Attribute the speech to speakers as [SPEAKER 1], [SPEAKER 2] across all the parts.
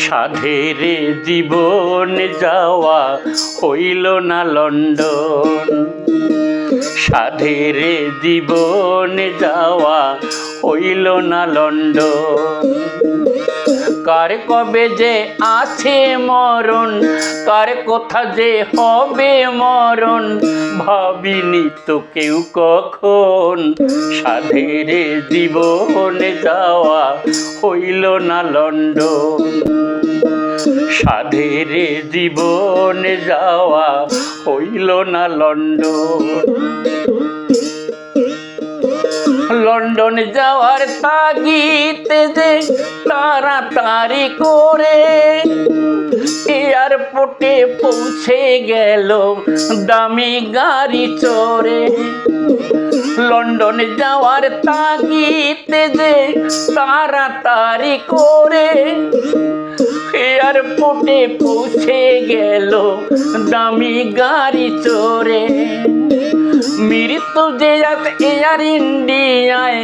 [SPEAKER 1] সাধের জীবন যাওয়া হইল না লন্ডন, সাধের জীবন যাওয়া হইল না লন্ডন। কার কবে যে আছে মরণ, কার কথা যে হবে মরণ, ভাবিনি তো কেউ কখন। সাধের জীবন যাওয়া হইল না লন্ডন, সাধের জীবন যাওয়া হইল না লন্ডন। লন্ডন যাওয়ার তাগিদে যে তাড়াতাড়ি করে এয়ারপোর্টে পৌঁছে গেল দামি গাড়ি চড়ে। লন্ডন যাওয়ার তাগিদে যে তাড়াতাড়ি করে এয়ারপোর্টে পৌঁছে গেল দামি গাড়ি চড়ে। মৃত্যু যে আজ এয়ার ইন্ডিয়ায়,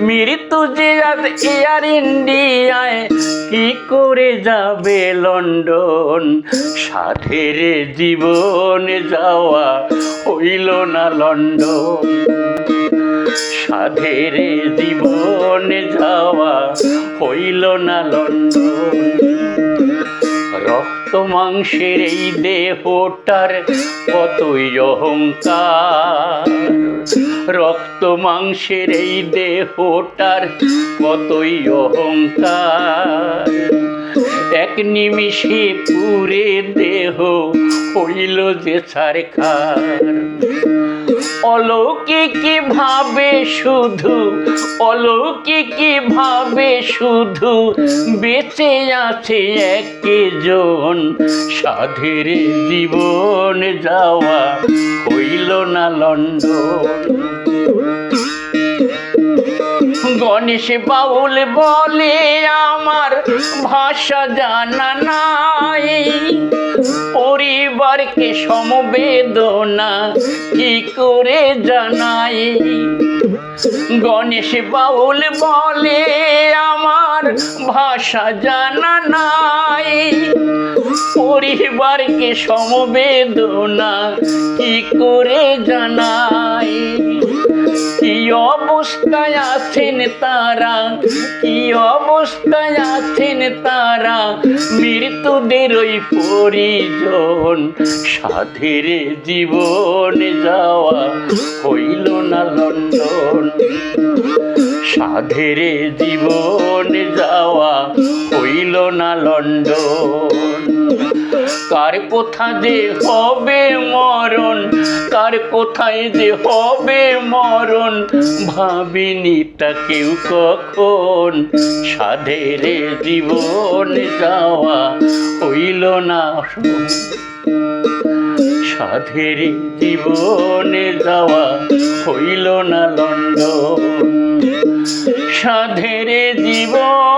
[SPEAKER 1] মৃত্যু যে আজ এয়ার ইন্ডিয়ায়, কি করে যাবে লন্ডন। সাধের জীবন যাওয়া হইল না লন্ডন, সাধের জীবন যাওয়া হইল না লন্ডন। রক্ত মাংসের এই দেহটার কতই অহংকার, রক্ত মাংসের এই দেহটার কতই অহংকার। এক নিমিষে পুরে দেহ হইল যে ছারখার। অলৌকিক ভাবে শুধু, অলৌকিক ভাবে শুধু বেঁচে আছে একজন। সাধের জীবন যাওয়া হইল না লন্ডন। গণেশ বাউল বলে আমার ভাষা জানা নাই, পরিবারকে সমবেদনা কি করে জানাই। গণেশ বাউল বলে আমার ভাষা জানা নাই, পরিবারকে সমবেদনা কি করে জানাই। কি অবস্থায় আছেন তারা, কি অবস্থায় আছেন তারা, মৃত্যুদের ওই পরিজন। সাধের জীবন যাওয়া হইল না লন্ডন, সাধের জীবন যাওয়া হইল না লন্ডন। কার কোথা যে হবে মরণ, কার কোথায় যে হবে মরণ, ভাবিনি তা কেউ কখন। সাধের জীবন যাওয়া হইল না, সাধের জীবন যাওয়া হইল না লন্ডন, সাধের জীবন